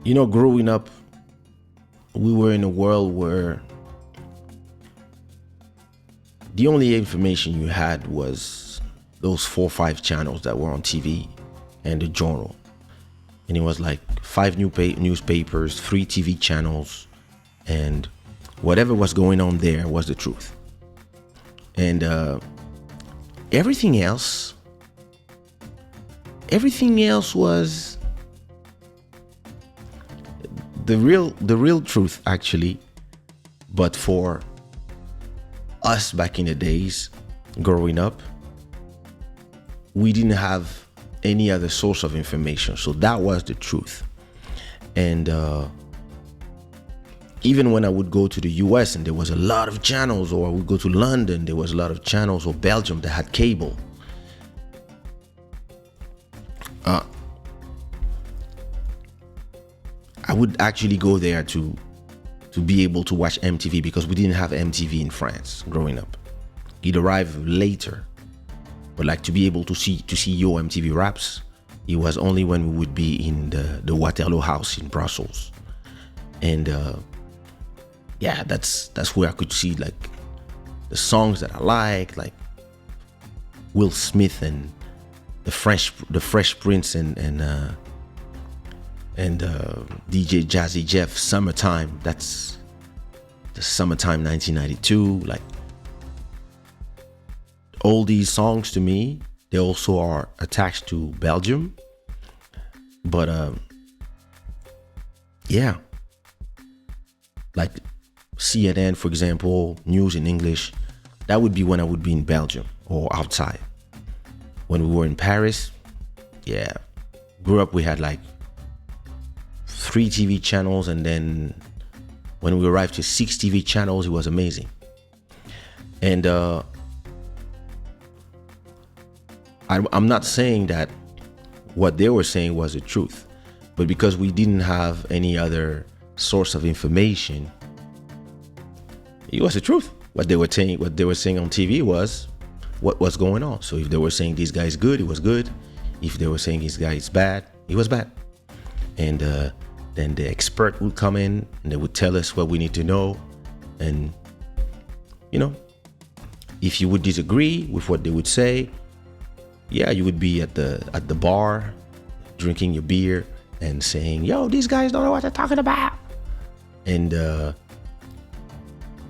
Growing up, we were in a world where the only information you had was those 4 or 5 channels that were on TV and the journal. And it was like five newspapers, 3 TV channels, and whatever was going on there was the truth. And everything else was the real truth, actually. But for us back in the days, growing up, we didn't have any other source of information, so that was the truth. And even when I would go to the US and there was a lot of channels, or I would go to London, there was a lot of channels, or Belgium that had cable, I would actually go there to be able to watch MTV, because we didn't have MTV in France growing up. It arrived later. But like, to be able to see your MTV Raps, it was only when we would be in the Waterloo House in Brussels. And yeah, that's where I could see like the songs that I like Will Smith and the Fresh Prince and DJ Jazzy Jeff, Summertime. That's the Summertime 1992. Like, all these songs, to me, they also are attached to Belgium. But yeah, like CNN, for example, news in English, that would be when I would be in Belgium or outside. When we were in Paris, yeah, grew up, we had like 3 TV channels, and then when we arrived to 6 TV channels, it was amazing. And I'm not saying that what they were saying was the truth, but because we didn't have any other source of information, it was the truth. What they were saying on TV was what was going on. So if they were saying this guy is good, it was good. If they were saying this guy is bad, it was bad. And then the expert would come in and they would tell us what we need to know. And if you would disagree with what they would say, yeah, you would be at the bar drinking your beer and saying, yo, these guys don't know what they're talking about, and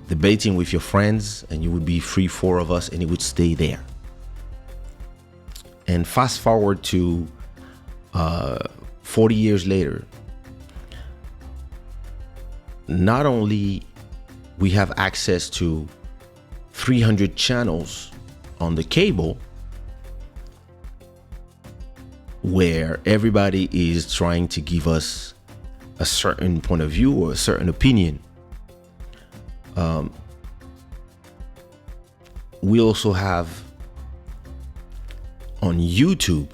debating with your friends, and you would be 3-4 of us, and it would stay there. And fast forward to 40 years later, not only we have access to 300 channels on the cable, where everybody is trying to give us a certain point of view or a certain opinion. We also have on YouTube,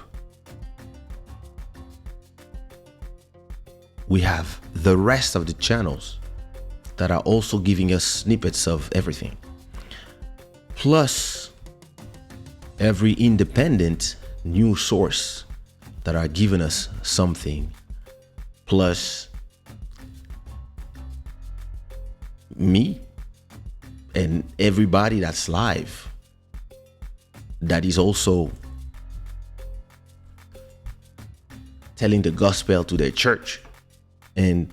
we have the rest of the channels that are also giving us snippets of everything. Plus every independent news source that are giving us something, plus me and everybody that's live that is also telling the gospel to their church, and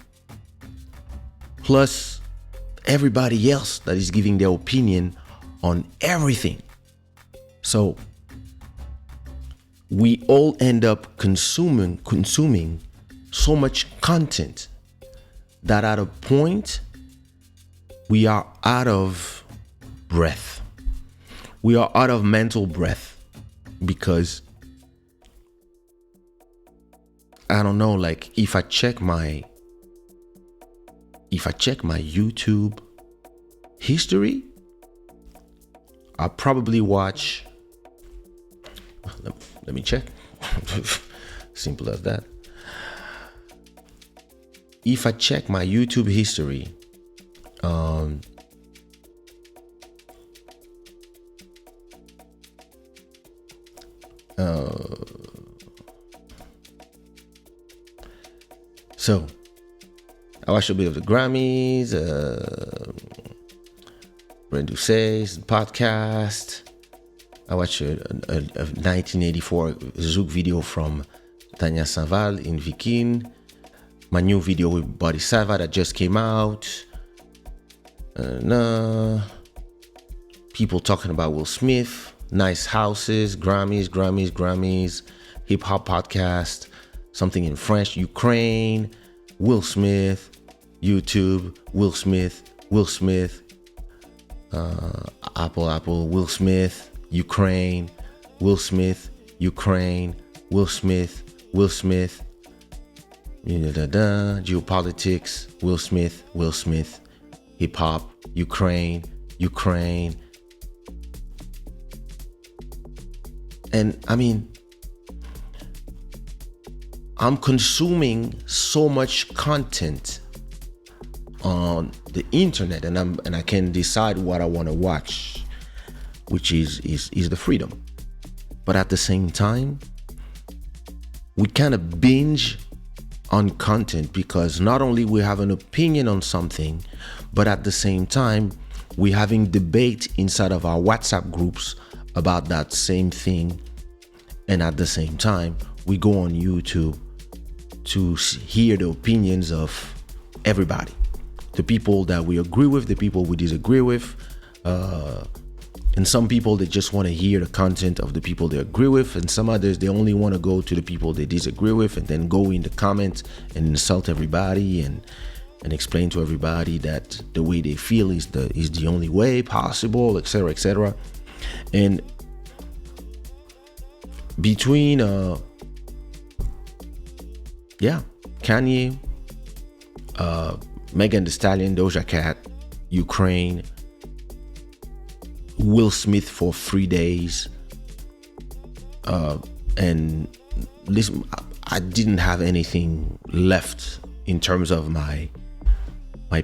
plus everybody else that is giving their opinion on everything. So we all end up consuming so much content that at a point we are out of breath. We are out of mental breath, because I don't know, like if I check my YouTube history, I'll probably watch, let me check. Simple as that. If I check my YouTube history, so I watched a bit of the Grammys, Brand Doucet's podcast. I watched a 1984 Zouk video from Tanya Saval in Vikin. My new video with Bodhisattva that just came out. People talking about Will Smith, nice houses, Grammys, hip hop podcast, something in French, Ukraine, Will Smith, YouTube, Will Smith, Apple, Will Smith, Ukraine, Will Smith, geopolitics, Will Smith, hip hop, Ukraine. And I mean, I'm consuming so much content on the internet, and I can decide what I want to watch, which is the freedom. But at the same time, we kind of binge on content because not only we have an opinion on something, but at the same time, we're having debate inside of our WhatsApp groups about that same thing. And at the same time, we go on YouTube to hear the opinions of everybody. The people that we agree with, the people we disagree with, and some people that just want to hear the content of the people they agree with, and some others they only want to go to the people they disagree with and then go in the comments and insult everybody and explain to everybody that the way they feel is the only way possible, etc., etc. And between Kanye, Megan Thee Stallion, Doja Cat, Ukraine, Will Smith for 3 days, and listen, I didn't have anything left in terms of my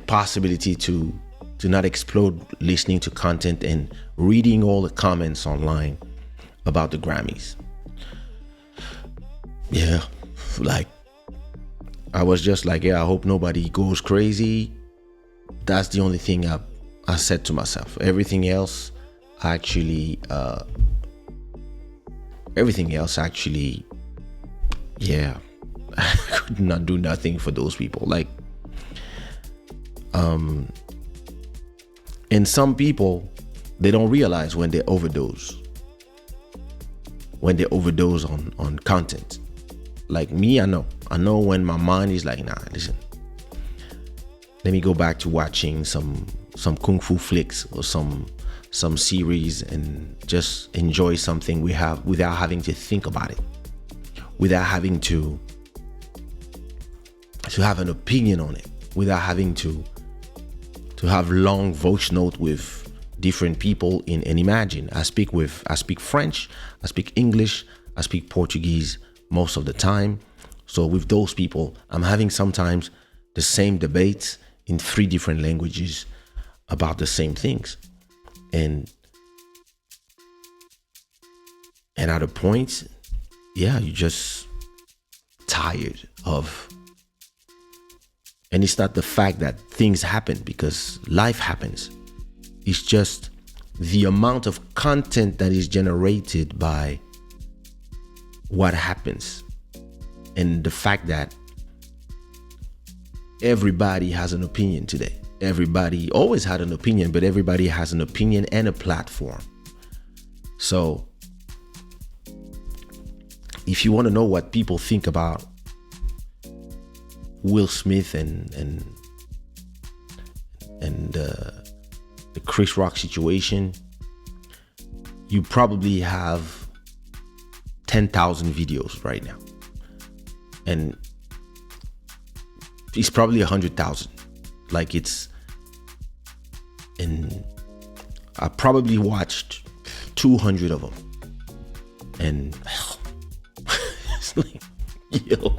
possibility to not explode listening to content and reading all the comments online about the Grammys. Yeah, like I was just like, I hope nobody goes crazy. That's the only thing I said to myself. Everything else actually, yeah, I could not do nothing for those people. Like, and some people, they don't realize when they overdose on content. Like me, I know when my mind is like, nah, listen, let me go back to watching some kung fu flicks or some series and just enjoy something we have without having to think about it, without having to have an opinion on it, without having to have long voice note with different people and imagine. I speak French, I speak English, I speak Portuguese most of the time. So with those people, I'm having sometimes the same debates in 3 different languages about the same things. And at a point, yeah, you're just tired of, and it's not the fact that things happen, because life happens. It's just the amount of content that is generated by what happens, and the fact that everybody has an opinion today. Everybody always had an opinion, but everybody has an opinion and a platform. So if you want to know what people think about Will Smith and the Chris Rock situation, you probably have 10,000 videos right now, and it's probably 100,000. Like and I probably watched 200 of them, and it's like, yo,